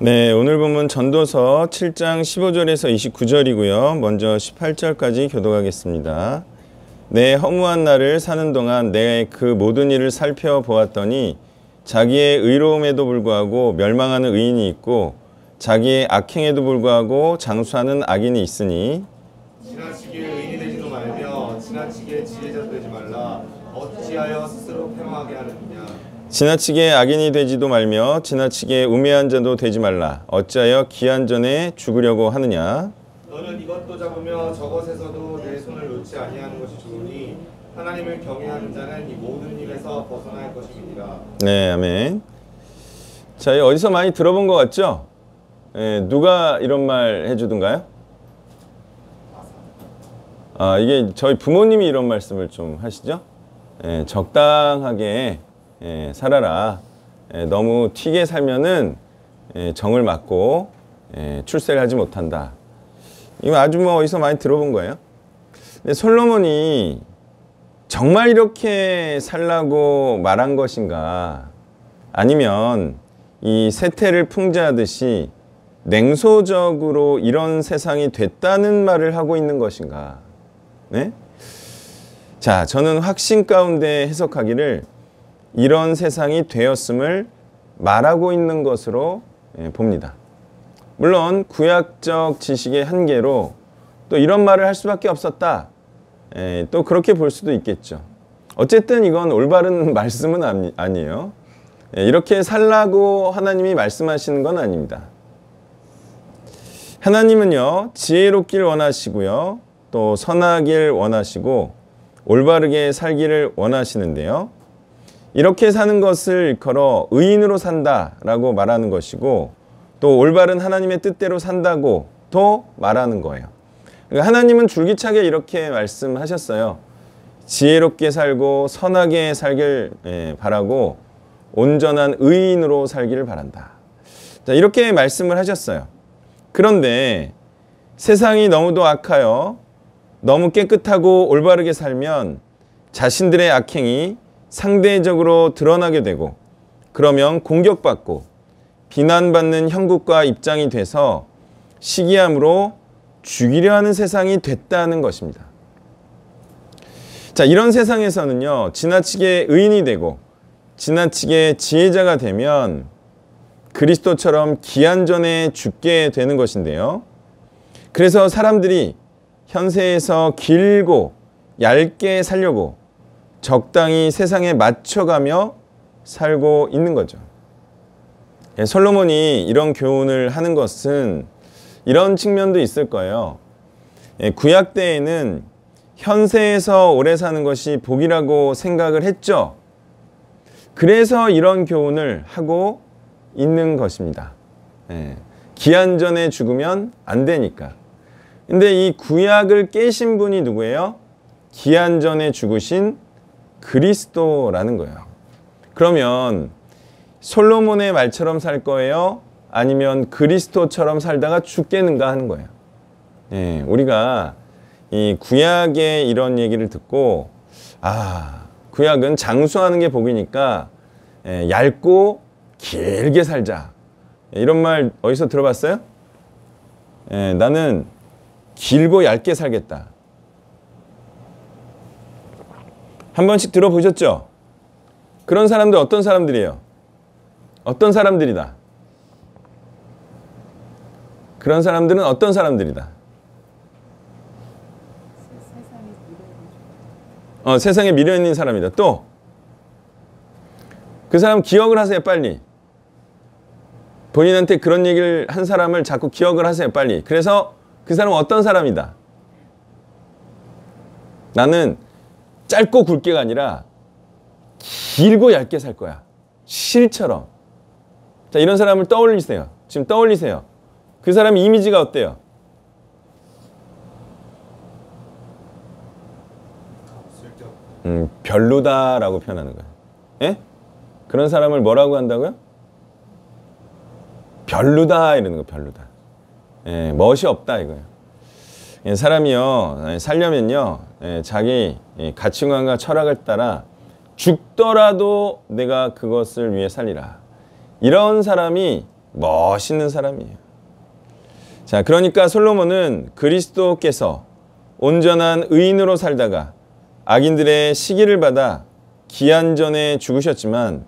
네, 오늘 본문 전도서 7장 15절에서 29절이고요. 먼저 18절까지 교독하겠습니다. 내 허무한 날을 사는 동안 내 그 모든 일을 살펴보았더니 자기의 의로움에도 불구하고 멸망하는 의인이 있고 자기의 악행에도 불구하고 장수하는 악인이 있으니 지나치게 의인이 되지도 말며 지나치게 지혜자 되지 말라. 어찌하여 스스로 패망하게 하느냐. 지나치게 악인이 되지도 말며 지나치게 우매한 자도 되지 말라. 어찌하여 기한 전에 죽으려고 하느냐. 너는 이것도 잡으며 저것에서도 내 손을 놓지 아니하는 것이 좋으니 하나님을 경외하는 자는 이 모든 일에서 벗어날 것입니다. 네, 아멘. 자, 어디서 많이 들어본 것 같죠? 누가 이런 말 해주던가요? 이게 저희 부모님이 이런 말씀을 좀 하시죠? 적당하게 살아라. 너무 튀게 살면은 정을 맞고 출세를 하지 못한다. 이거 아주 어디서 많이 들어본 거예요. 근데 솔로몬이 정말 이렇게 살라고 말한 것인가? 아니면 이 세태를 풍자하듯이 냉소적으로 이런 세상이 됐다는 말을 하고 있는 것인가? 네? 자, 저는 확신 가운데 해석하기를 이런 세상이 되었음을 말하고 있는 것으로 봅니다. 물론 구약적 지식의 한계로 또 이런 말을 할 수밖에 없었다. 또 그렇게 볼 수도 있겠죠. 어쨌든 이건 올바른 말씀은 아니에요. 이렇게 살라고 하나님이 말씀하시는 건 아닙니다. 하나님은요, 지혜롭길 원하시고요, 또 선하길 원하시고 올바르게 살기를 원하시는데요. 이렇게 사는 것을 일컬어 의인으로 산다라고 말하는 것이고 또 올바른 하나님의 뜻대로 산다고 또 말하는 거예요. 그러니까 하나님은 줄기차게 이렇게 말씀하셨어요. 지혜롭게 살고 선하게 살길 바라고 온전한 의인으로 살기를 바란다. 자, 이렇게 말씀을 하셨어요. 그런데 세상이 너무도 악하여 너무 깨끗하고 올바르게 살면 자신들의 악행이 상대적으로 드러나게 되고 그러면 공격받고 비난받는 형국과 입장이 돼서 시기함으로 죽이려 하는 세상이 됐다는 것입니다. 자, 이런 세상에서는요, 지나치게 의인이 되고 지나치게 지혜자가 되면 그리스도처럼 기한 전에 죽게 되는 것인데요. 그래서 사람들이 현세에서 길고 얇게 살려고 적당히 세상에 맞춰가며 살고 있는 거죠. 솔로몬이 이런 교훈을 하는 것은 이런 측면도 있을 거예요. 구약 때에는 현세에서 오래 사는 것이 복이라고 생각을 했죠. 그래서 이런 교훈을 하고 있는 것입니다. 기한 전에 죽으면 안 되니까. 근데 이 구약을 깨신 분이 누구예요? 기한 전에 죽으신 그리스도라는 거예요. 그러면 솔로몬의 말처럼 살 거예요? 아니면 그리스도처럼 살다가 죽겠는가 하는 거예요. 우리가 이 구약의 이런 얘기를 듣고 구약은 장수하는 게 복이니까 얇고 길게 살자. 이런 말 어디서 들어봤어요? 나는 길고 얇게 살겠다. 한 번씩 들어보셨죠? 그런 사람들 어떤 사람들이에요? 어떤 사람들이다? 그런 사람들은 어떤 사람들이다? 세상에 미련 있는 사람이다. 또 그 사람 기억을 하세요, 빨리. 본인한테 그런 얘기를 한 사람을 자꾸 기억을 하세요, 빨리. 그래서 그 사람은 어떤 사람이다? 나는 짧고 굵게가 아니라 길고 얇게 살 거야. 실처럼. 자, 이런 사람을 떠올리세요. 지금 떠올리세요. 그 사람 이미지가 어때요? 별로다라고 표현하는 거예요. 예? 그런 사람을 뭐라고 한다고요? 별로다 이러는 거, 별로다. 멋이 없다 이거예요. 사람이요, 살려면요, 자기 가치관과 철학을 따라 죽더라도 내가 그것을 위해 살리라. 이런 사람이 멋있는 사람이에요. 자, 그러니까 솔로몬은 그리스도께서 온전한 의인으로 살다가 악인들의 시기를 받아 기한전에 죽으셨지만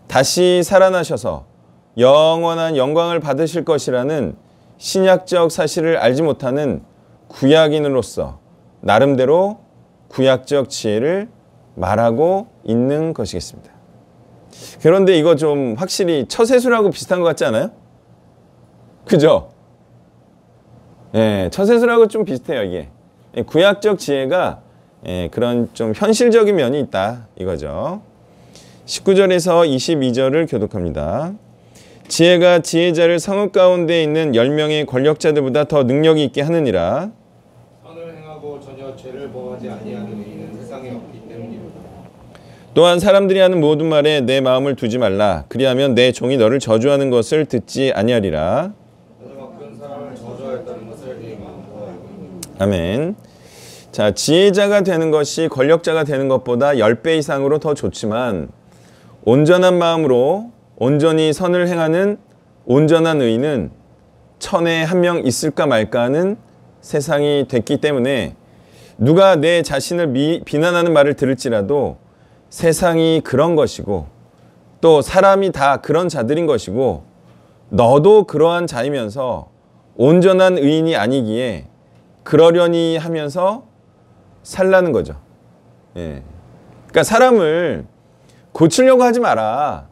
다시 살아나셔서 영원한 영광을 받으실 것이라는 신약적 사실을 알지 못하는 구약인으로서 나름대로 구약적 지혜를 말하고 있는 것이겠습니다. 그런데 이거 좀 확실히 처세술하고 비슷한 것 같지 않아요? 그죠? 예, 처세술하고 좀 비슷해요, 이게. 구약적 지혜가 그런 좀 현실적인 면이 있다, 이거죠. 19절에서 22절을 교독합니다. 지혜가 지혜자를 성읍 가운데 있는 10명의 권력자들보다 더 능력이 있게 하느니라. 선을 행하고 전혀 죄를 범하지 아니하는 의인은 세상에 없기 때문이로다. 또한 사람들이 하는 모든 말에 내 마음을 두지 말라. 그리하면 내 종이 너를 저주하는 것을 듣지 아니하리라. 너희만큼 사람을 저주하였다는 것을 네 마음으로 알고 있느니라. 아멘. 자, 지혜자가 되는 것이 권력자가 되는 것보다 10배 이상으로 더 좋지만 온전한 마음으로 온전히 선을 행하는 온전한 의인은 천에 한 명 있을까 말까 하는 세상이 됐기 때문에 누가 내 자신을 비난하는 말을 들을지라도 세상이 그런 것이고 또 사람이 다 그런 자들인 것이고 너도 그러한 자이면서 온전한 의인이 아니기에 그러려니 하면서 살라는 거죠. 예. 그러니까 사람을 고치려고 하지 마라.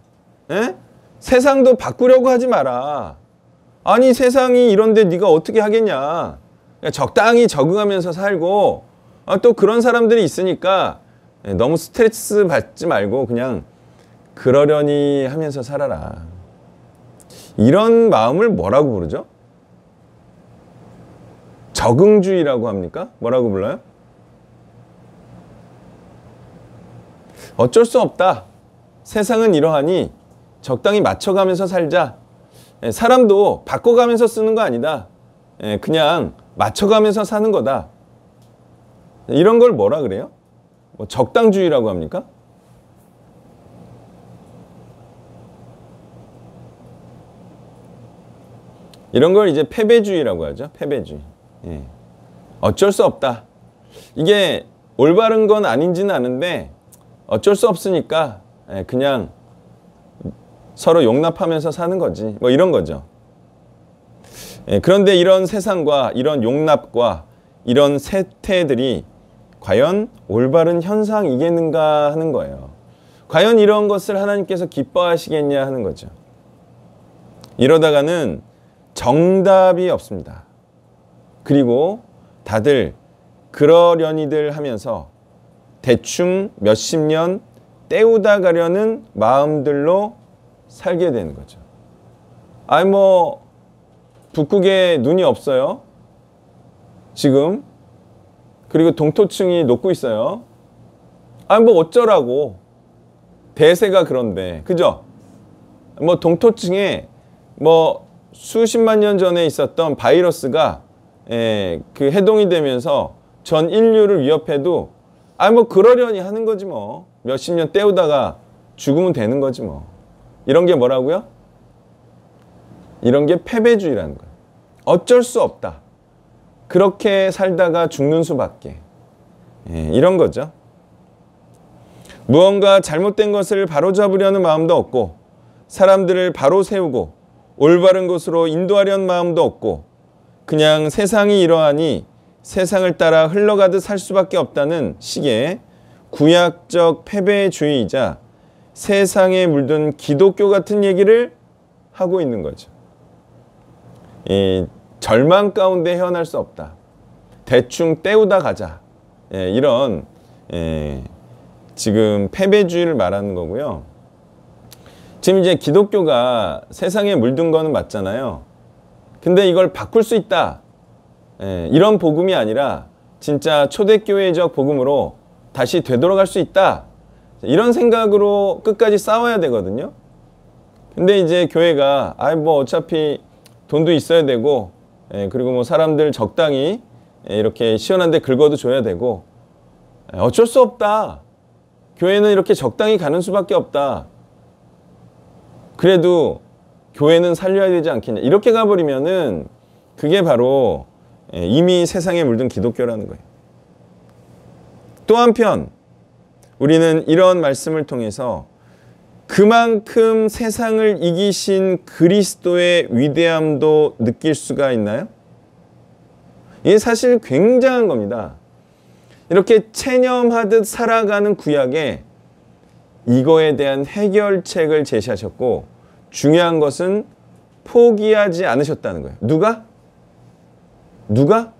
예? 세상도 바꾸려고 하지 마라. 아니 세상이 이런데 네가 어떻게 하겠냐. 그러니까 적당히 적응하면서 살고 또 그런 사람들이 있으니까 너무 스트레스 받지 말고 그냥 그러려니 하면서 살아라. 이런 마음을 뭐라고 부르죠? 적응주의라고 합니까? 뭐라고 불러요? 어쩔 수 없다. 세상은 이러하니 적당히 맞춰가면서 살자. 사람도 바꿔가면서 쓰는 거 아니다. 그냥 맞춰가면서 사는 거다. 이런 걸 뭐라 그래요? 뭐 적당주의라고 합니까? 이런 걸 이제 패배주의라고 하죠. 패배주의. 어쩔 수 없다. 이게 올바른 건 아닌지는 아는데 어쩔 수 없으니까 그냥 서로 용납하면서 사는 거지. 뭐 이런 거죠. 그런데 이런 세상과 이런 용납과 이런 세태들이 과연 올바른 현상이겠는가 하는 거예요. 과연 이런 것을 하나님께서 기뻐하시겠냐 하는 거죠. 이러다가는 정답이 없습니다. 그리고 다들 그러려니들 하면서 대충 몇십 년 때우다 가려는 마음들로 살게 되는 거죠. 아니 뭐 북극에 눈이 없어요. 지금. 그리고 동토층이 녹고 있어요. 아니 뭐 어쩌라고. 대세가 그런데. 그죠? 뭐 동토층에 뭐 수십만 년 전에 있었던 바이러스가 그 해동이 되면서 전 인류를 위협해도 아니 뭐 그러려니 하는 거지 뭐. 몇십 년 때우다가 죽으면 되는 거지 뭐. 이런 게 뭐라고요? 이런 게 패배주의라는 거예요. 어쩔 수 없다. 그렇게 살다가 죽는 수밖에. 이런 거죠. 무언가 잘못된 것을 바로잡으려는 마음도 없고 사람들을 바로 세우고 올바른 곳으로 인도하려는 마음도 없고 그냥 세상이 이러하니 세상을 따라 흘러가듯 살 수밖에 없다는 식의 구약적 패배주의이자 세상에 물든 기독교 같은 얘기를 하고 있는 거죠. 절망 가운데 헤어날 수 없다. 대충 때우다 가자. 이런 지금 패배주의를 말하는 거고요. 지금 이제 기독교가 세상에 물든 거는 맞잖아요. 근데 이걸 바꿀 수 있다. 이런 복음이 아니라 진짜 초대교회적 복음으로 다시 되돌아갈 수 있다. 이런 생각으로 끝까지 싸워야 되거든요. 근데 이제 교회가 뭐 어차피 돈도 있어야 되고 그리고 뭐 사람들 적당히 이렇게 시원한 데 긁어도 줘야 되고 어쩔 수 없다. 교회는 이렇게 적당히 가는 수밖에 없다. 그래도 교회는 살려야 되지 않겠냐. 이렇게 가버리면은 그게 바로 이미 세상에 물든 기독교라는 거예요. 또 한편 우리는 이런 말씀을 통해서 그만큼 세상을 이기신 그리스도의 위대함도 느낄 수가 있나요? 이게 사실 굉장한 겁니다. 이렇게 체념하듯 살아가는 구약에 이거에 대한 해결책을 제시하셨고 중요한 것은 포기하지 않으셨다는 거예요. 누가?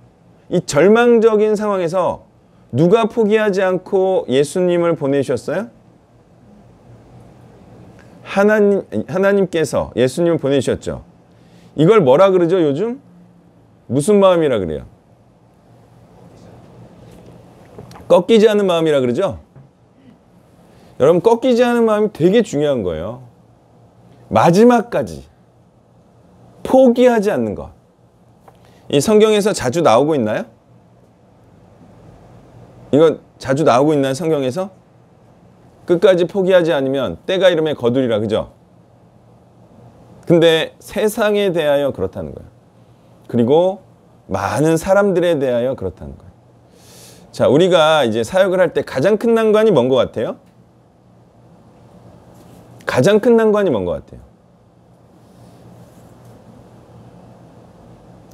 이 절망적인 상황에서 누가 포기하지 않고 예수님을 보내주셨어요? 하나님께서 예수님을 보내주셨죠. 이걸 뭐라 그러죠, 요즘? 무슨 마음이라 그래요? 꺾이지 않은 마음이라 그러죠? 여러분, 꺾이지 않은 마음이 되게 중요한 거예요. 마지막까지 포기하지 않는 것. 이 성경에서 자주 나오고 있나요? 이거 자주 나오고 있나요, 성경에서? 끝까지 포기하지 않으면 때가 이름에 거두리라, 그죠? 근데 세상에 대하여 그렇다는 거예요. 그리고 많은 사람들에 대하여 그렇다는 거예요. 자, 우리가 이제 사역을 할 때 가장 큰 난관이 뭔 것 같아요? 가장 큰 난관이 뭔 것 같아요?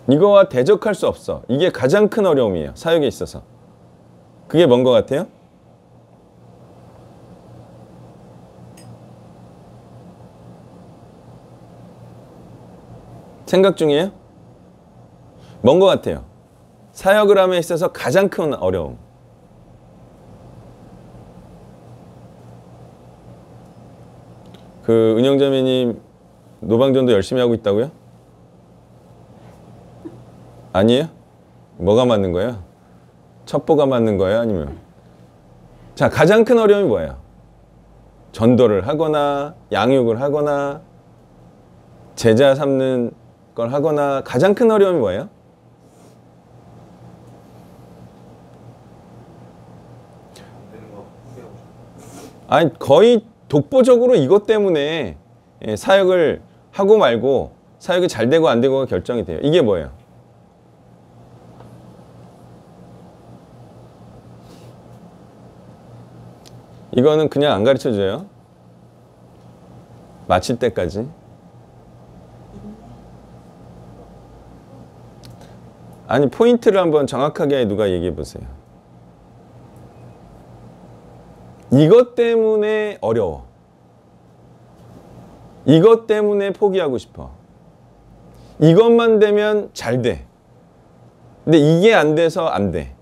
이거와 대적할 수 없어. 이게 가장 큰 어려움이에요. 사역에 있어서. 그게 뭔 것 같아요? 생각 중이에요? 뭔 것 같아요? 사역을 함에 있어서 가장 큰 어려움. 그 은영자매님 노방전도 열심히 하고 있다고요? 아니에요? 뭐가 맞는 거예요? 첩보가 맞는 거예요? 아니면? 자, 가장 큰 어려움이 뭐예요? 전도를 하거나 양육을 하거나 제자 삼는 걸 하거나 가장 큰 어려움이 뭐예요? 아니, 거의 독보적으로 이것 때문에 사역을 하고 말고 사역이 잘 되고 안 되고가 결정이 돼요. 이게 뭐예요? 이거는 그냥 안 가르쳐줘요. 마칠 때까지. 아니, 포인트를 한번 정확하게 누가 얘기해 보세요. 이것 때문에 어려워. 이것 때문에 포기하고 싶어. 이것만 되면 잘 돼. 근데 이게 안 돼서 안 돼.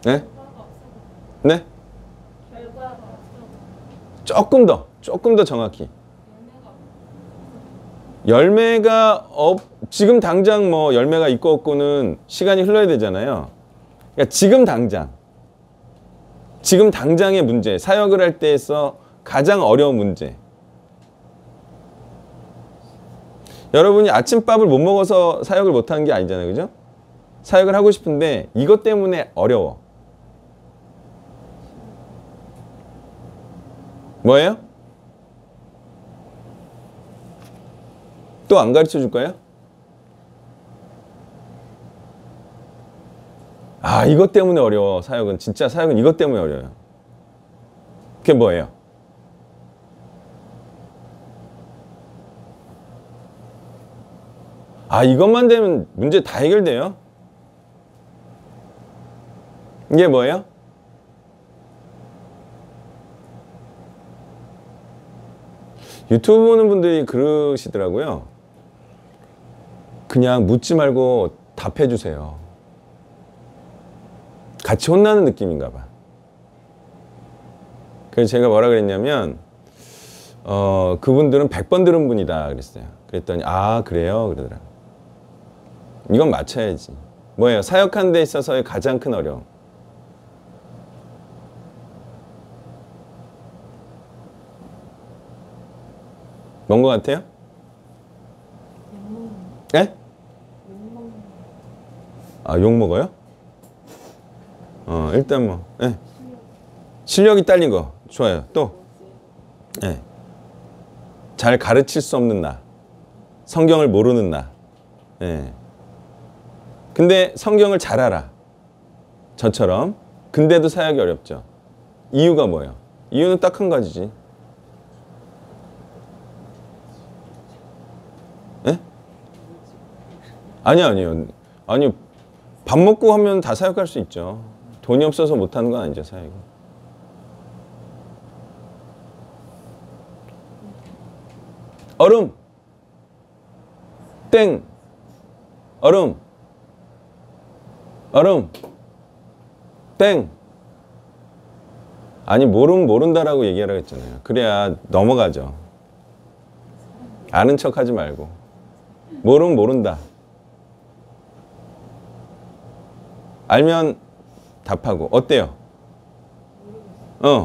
네? 네? 조금 더 정확히. 열매가 지금 당장 뭐 열매가 있고 없고는 시간이 흘러야 되잖아요. 그러니까 지금 당장의 문제, 사역을 할 때에서 가장 어려운 문제. 여러분이 아침밥을 못 먹어서 사역을 못 하는 게 아니잖아요, 그죠? 사역을 하고 싶은데 이것 때문에 어려워. 뭐예요? 또 안 가르쳐 줄 거예요? 아, 이것 때문에 어려워. 사역은 진짜 사역은 이것 때문에 어려워요. 그게 뭐예요? 아, 이것만 되면 문제 다 해결돼요. 이게 뭐예요? 유튜브 보는 분들이 그러시더라고요. 그냥 묻지 말고 답해 주세요. 같이 혼나는 느낌인가 봐. 그래서 제가 뭐라 그랬냐면 그분들은 100번 들은 분이다 그랬어요. 그랬더니 아, 그래요? 그러더라고요. 이건 맞춰야지. 뭐예요? 사역하는 데 있어서의 가장 큰 어려움. 뭔 것 같아요? 예? 아, 욕 먹어요? 일단 뭐, 예. 실력이 딸린 거. 좋아요. 또? 네. 잘 가르칠 수 없는 나. 성경을 모르는 나. 네. 근데 성경을 잘 알아. 저처럼. 근데도 사역이 어렵죠. 이유가 뭐예요? 이유는 딱 한 가지지. 예? 아니요. 밥 먹고 하면 다 사역할 수 있죠. 돈이 없어서 못하는 건 아니죠, 사역이. 얼음. 땡. 얼음. 땡. 아니, 모른다라고 얘기하라고 했잖아요. 그래야 넘어가죠. 아는 척 하지 말고. 모른다. 알면 답하고. 어때요?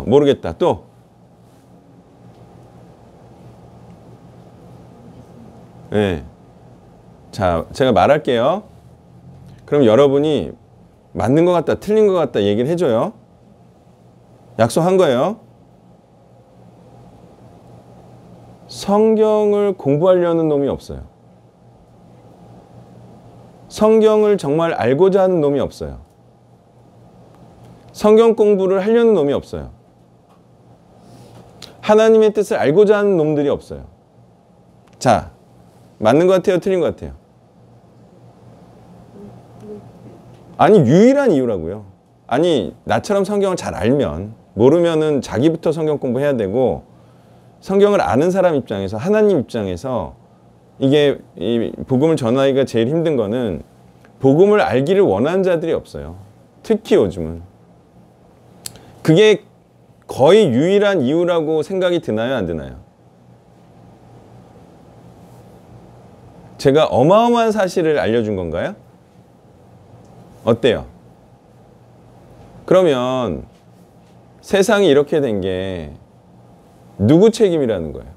모르겠다. 또? 네. 자, 제가 말할게요. 그럼 여러분이 맞는 것 같다, 틀린 것 같다 얘기를 해줘요. 약속한 거예요. 성경을 공부하려는 놈이 없어요. 성경을 정말 알고자 하는 놈이 없어요. 성경 공부를 하려는 놈이 없어요. 하나님의 뜻을 알고자 하는 놈들이 없어요. 자, 맞는 것 같아요? 틀린 것 같아요? 아니, 유일한 이유라고요. 아니, 나처럼 성경을 잘 알면, 모르면은 자기부터 성경 공부해야 되고, 성경을 아는 사람 입장에서, 하나님 입장에서 이게 이 복음을 전하기가 제일 힘든 거는 복음을 알기를 원하는 자들이 없어요. 특히 요즘은. 그게 거의 유일한 이유라고 생각이 드나요? 안 드나요? 제가 어마어마한 사실을 알려준 건가요? 어때요? 그러면 세상이 이렇게 된 게 누구 책임이라는 거예요?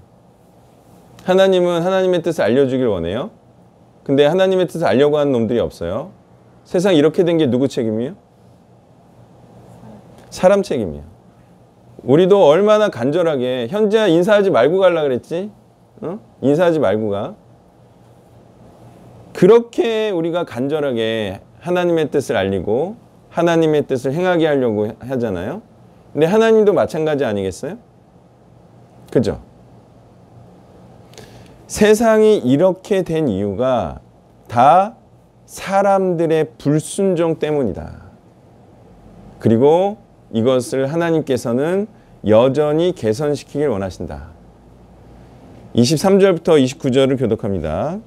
하나님은 하나님의 뜻을 알려주길 원해요. 근데 하나님의 뜻을 알려고 하는 놈들이 없어요. 세상이 이렇게 된 게 누구 책임이에요? 사람 책임이에요. 우리도 얼마나 간절하게 현재야 인사하지 말고 가려고 그랬지? 인사하지 말고 가. 그렇게 우리가 간절하게 하나님의 뜻을 알리고 하나님의 뜻을 행하게 하려고 하잖아요. 근데 하나님도 마찬가지 아니겠어요? 그죠? 세상이 이렇게 된 이유가 다 사람들의 불순종 때문이다. 그리고 이것을 하나님께서는 여전히 개선시키길 원하신다. 23절부터 29절을 교독합니다.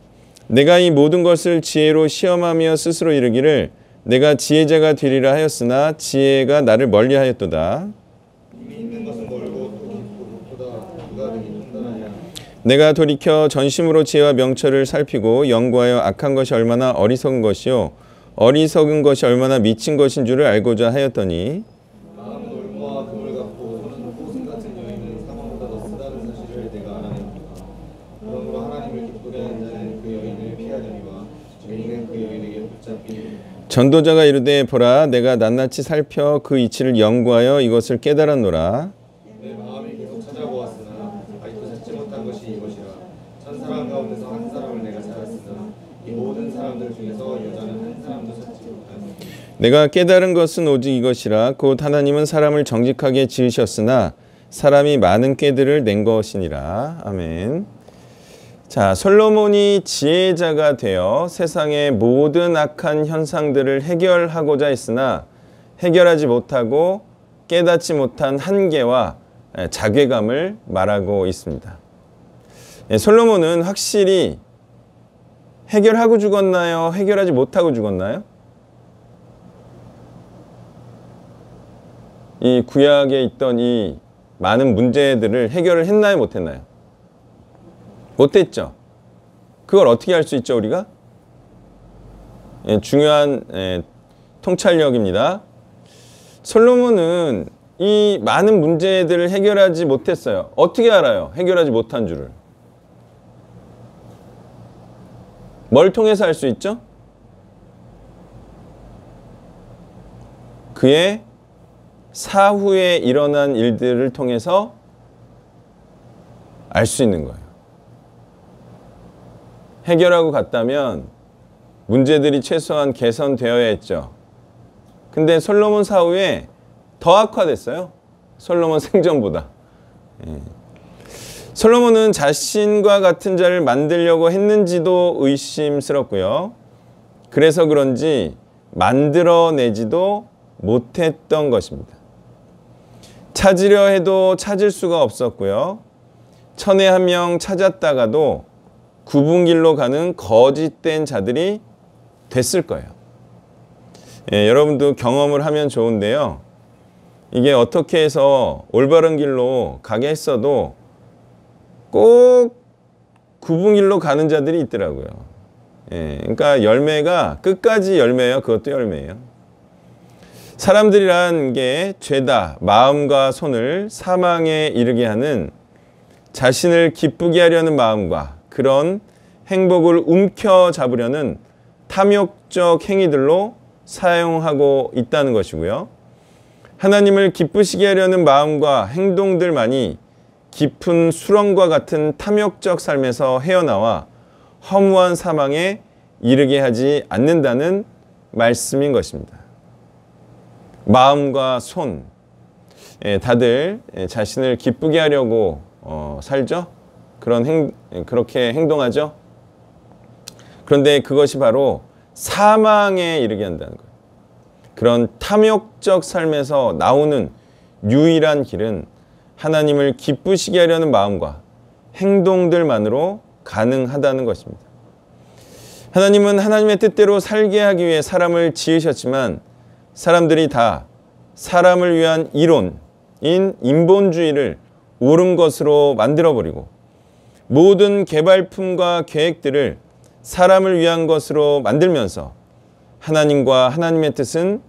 내가 이 모든 것을 지혜로 시험하며 스스로 이르기를 내가 지혜자가 되리라 하였으나 지혜가 나를 멀리하였도다. 이미 있는 것은 멀고 또 깊고 높보다 누가 능히 판단하냐. 내가 돌이켜 전심으로 지혜와 명철을 살피고 연구하여 악한 것이 얼마나 어리석은 것이요 어리석은 것이 얼마나 미친 것인 줄을 알고자 하였더니 마음은 올무와 금을 갖고 손은 호승 같은 여인은 사망보다 더 쓰다는 사실을 내가 알아내노라. 그러므로 하나님을 기쁘게 하는 자는 그 여인을 피하려니와 죄인은 그 여인에게 붙잡히니. 전도자가 이르되 보라 내가 낱낱이 살펴 그 이치를 연구하여 이것을 깨달았노라. 내 마음이 계속 찾아보았으나 아직도 찾지 못한 것이 이것이라. 천 사람 가운데서 한 사람을 내가 찾았으나 이 모든 사람들 중에서 여자는 한 사람도 찾지 못하니. 내가 깨달은 것은 오직 이것이라 곧 하나님은 사람을 정직하게 지으셨으나 사람이 많은 꾀들을 낸 것이니라. 아멘. 자, 솔로몬이 지혜자가 되어 세상의 모든 악한 현상들을 해결하고자 했으나 해결하지 못하고 깨닫지 못한 한계와 자괴감을 말하고 있습니다. 솔로몬은 확실히 해결하고 죽었나요? 해결하지 못하고 죽었나요? 이 구약에 있던 이 많은 문제들을 해결을 했나요? 못했나요? 못했죠. 그걸 어떻게 할 수 있죠, 우리가? 중요한 통찰력입니다. 솔로몬은 이 많은 문제들을 해결하지 못했어요. 어떻게 알아요? 해결하지 못한 줄을. 뭘 통해서 알 수 있죠? 그의 사후에 일어난 일들을 통해서 알 수 있는 거예요. 해결하고 갔다면 문제들이 최소한 개선되어야 했죠. 근데 솔로몬 사후에 더 악화됐어요. 솔로몬 생전보다. 솔로몬은 자신과 같은 자를 만들려고 했는지도 의심스럽고요. 그래서 그런지 만들어내지도 못했던 것입니다. 찾으려 해도 찾을 수가 없었고요. 천에 한 명 찾았다가도 굽은 길로 가는 거짓된 자들이 됐을 거예요. 여러분도 경험을 하면 좋은데요. 이게 어떻게 해서 올바른 길로 가게 했어도 꼭 굽은 길로 가는 자들이 있더라고요. 그러니까 열매가 끝까지 열매예요. 그것도 열매예요. 사람들이란 게 죄다 마음과 손을 사망에 이르게 하는 자신을 기쁘게 하려는 마음과 그런 행복을 움켜잡으려는 탐욕적 행위들로 사용하고 있다는 것이고요. 하나님을 기쁘시게 하려는 마음과 행동들만이 깊은 수렁과 같은 탐욕적 삶에서 헤어나와 허무한 사망에 이르게 하지 않는다는 말씀인 것입니다. 마음과 손, 다들 자신을 기쁘게 하려고 살죠? 그렇게 행동하죠? 그런데 그것이 바로 사망에 이르게 한다는 거예요. 그런 탐욕적 삶에서 나오는 유일한 길은 하나님을 기쁘시게 하려는 마음과 행동들만으로 가능하다는 것입니다. 하나님은 하나님의 뜻대로 살게 하기 위해 사람을 지으셨지만 사람들이 다 사람을 위한 이론인 인본주의를 옳은 것으로 만들어버리고 모든 개발품과 계획들을 사람을 위한 것으로 만들면서 하나님과 하나님의 뜻은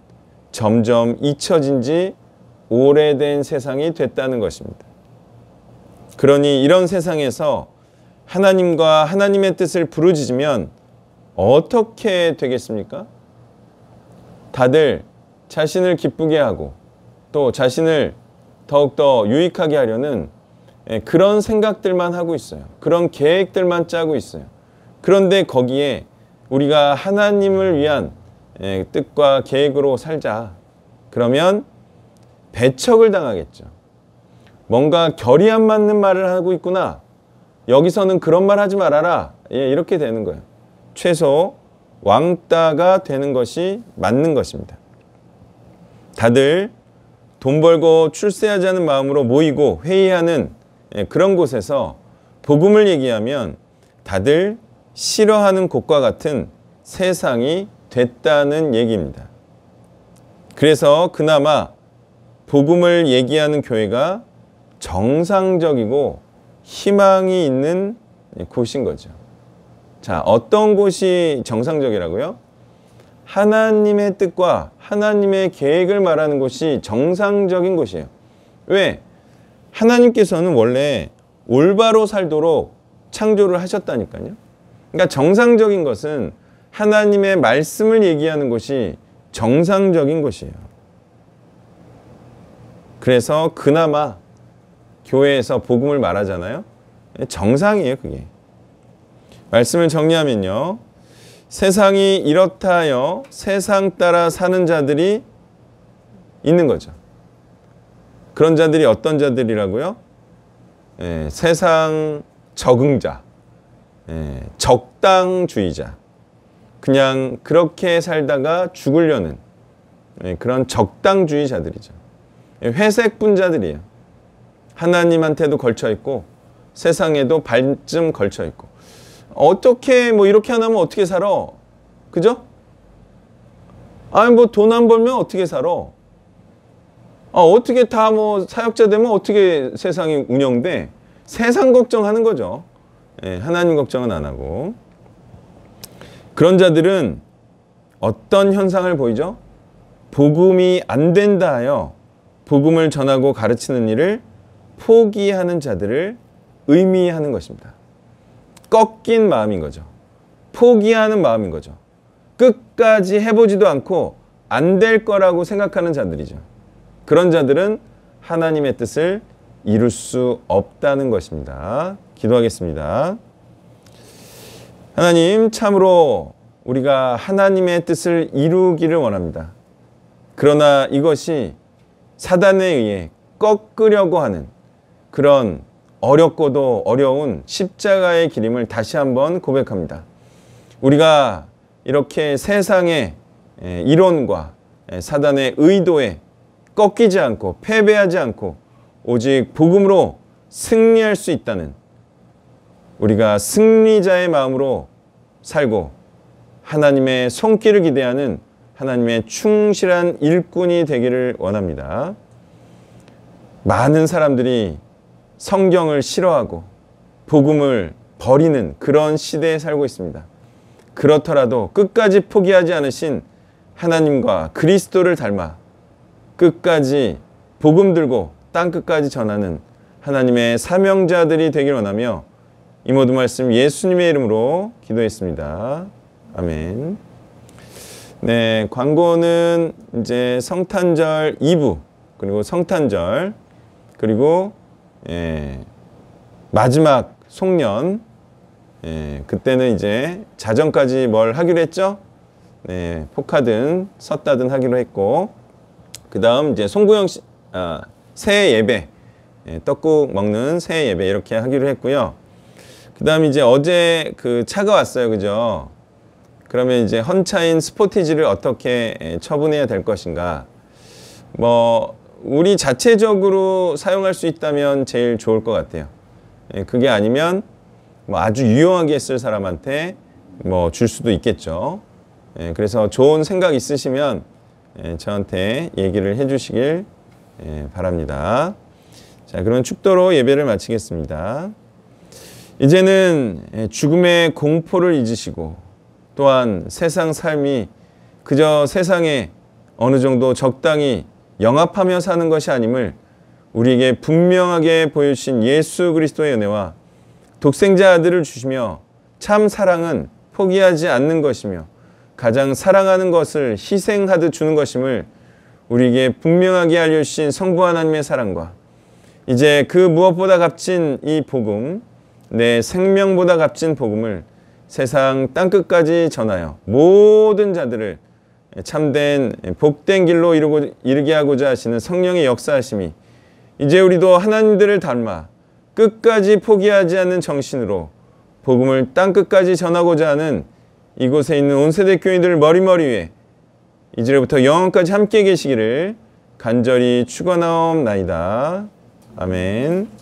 점점 잊혀진 지 오래된 세상이 됐다는 것입니다. 그러니 이런 세상에서 하나님과 하나님의 뜻을 부르짖으면 어떻게 되겠습니까? 다들 자신을 기쁘게 하고 또 자신을 더욱더 유익하게 하려는 그런 생각들만 하고 있어요. 그런 계획들만 짜고 있어요. 그런데 거기에 우리가 하나님을 위한 뜻과 계획으로 살자. 그러면 배척을 당하겠죠. 뭔가 결이 안 맞는 말을 하고 있구나. 여기서는 그런 말 하지 말아라. 이렇게 되는 거예요. 최소 왕따가 되는 것이 맞는 것입니다. 다들 돈 벌고 출세하자는 마음으로 모이고 회의하는 그런 곳에서 복음을 얘기하면 다들 싫어하는 곳과 같은 세상이 됐다는 얘기입니다. 그래서 그나마 복음을 얘기하는 교회가 정상적이고 희망이 있는 곳인 거죠. 자, 어떤 곳이 정상적이라고요? 하나님의 뜻과 하나님의 계획을 말하는 곳이 정상적인 곳이에요. 왜? 하나님께서는 원래 올바로 살도록 창조를 하셨다니까요. 그러니까 정상적인 것은 하나님의 말씀을 얘기하는 곳이 정상적인 곳이에요. 그래서 그나마 교회에서 복음을 말하잖아요. 정상이에요, 그게. 말씀을 정리하면요. 세상이 이렇다 하여 세상 따라 사는 자들이 있는 거죠. 그런 자들이 어떤 자들이라고요? 세상 적응자, 적당주의자. 그냥 그렇게 살다가 죽으려는 그런 적당주의자들이죠. 회색 분자들이에요. 하나님한테도 걸쳐 있고 세상에도 반쯤 걸쳐 있고. 어떻게 뭐 이렇게 안 하면 어떻게 살아? 그죠? 아니 뭐 돈 안 벌면 어떻게 살아? 어떻게 다 뭐 사역자 되면 어떻게 세상이 운영돼? 세상 걱정하는 거죠. 하나님 걱정은 안 하고. 그런 자들은 어떤 현상을 보이죠? 복음이 안 된다 하여 복음을 전하고 가르치는 일을 포기하는 자들을 의미하는 것입니다. 꺾인 마음인 거죠. 포기하는 마음인 거죠. 끝까지 해보지도 않고 안 될 거라고 생각하는 자들이죠. 그런 자들은 하나님의 뜻을 이룰 수 없다는 것입니다. 기도하겠습니다. 하나님, 참으로 우리가 하나님의 뜻을 이루기를 원합니다. 그러나 이것이 사단에 의해 꺾으려고 하는 그런 어렵고도 어려운 십자가의 길임을 다시 한번 고백합니다. 우리가 이렇게 세상의 이론과 사단의 의도에 꺾이지 않고 패배하지 않고 오직 복음으로 승리할 수 있다는, 우리가 승리자의 마음으로 살고 하나님의 손길을 기대하는 하나님의 충실한 일꾼이 되기를 원합니다. 많은 사람들이 성경을 싫어하고 복음을 버리는 그런 시대에 살고 있습니다. 그렇더라도 끝까지 포기하지 않으신 하나님과 그리스도를 닮아 끝까지 복음 들고 땅끝까지 전하는 하나님의 사명자들이 되길 원하며 이 모든 말씀 예수님의 이름으로 기도했습니다. 아멘. 네, 광고는 이제 성탄절 2부, 그리고 성탄절, 그리고 마지막 송년, 그때는 이제 자정까지 뭘 하기로 했죠? 네, 포카든 섰다든 하기로 했고, 그 다음 이제 송구영 새해 예배, 떡국 먹는 새해 예배 이렇게 하기로 했고요. 그 다음 이제 어제 그 차가 왔어요, 그죠? 그러면 이제 헌차인 스포티지를 어떻게 처분해야 될 것인가? 뭐 우리 자체적으로 사용할 수 있다면 제일 좋을 것 같아요. 그게 아니면 뭐 아주 유용하게 쓸 사람한테 뭐 줄 수도 있겠죠. 그래서 좋은 생각 있으시면 저한테 얘기를 해주시길 바랍니다. 자, 그럼 축도로 예배를 마치겠습니다. 이제는 죽음의 공포를 잊으시고 또한 세상 삶이 그저 세상에 어느 정도 적당히 영합하며 사는 것이 아님을 우리에게 분명하게 보여주신 예수 그리스도의 은혜와 독생자 아들을 주시며 참 사랑은 포기하지 않는 것이며 가장 사랑하는 것을 희생하듯 주는 것임을 우리에게 분명하게 알려주신 성부 하나님의 사랑과 이제 그 무엇보다 값진 이 복음, 내 생명보다 값진 복음을 세상 땅끝까지 전하여 모든 자들을 참된 복된 길로 이르게 하고자 하시는 성령의 역사하심이 이제 우리도 하나님들을 닮아 끝까지 포기하지 않는 정신으로 복음을 땅끝까지 전하고자 하는 이곳에 있는 온 세대 교인들 머리머리 위에 이제부터 영원까지 함께 계시기를 간절히 축원하옵나이다. 아멘.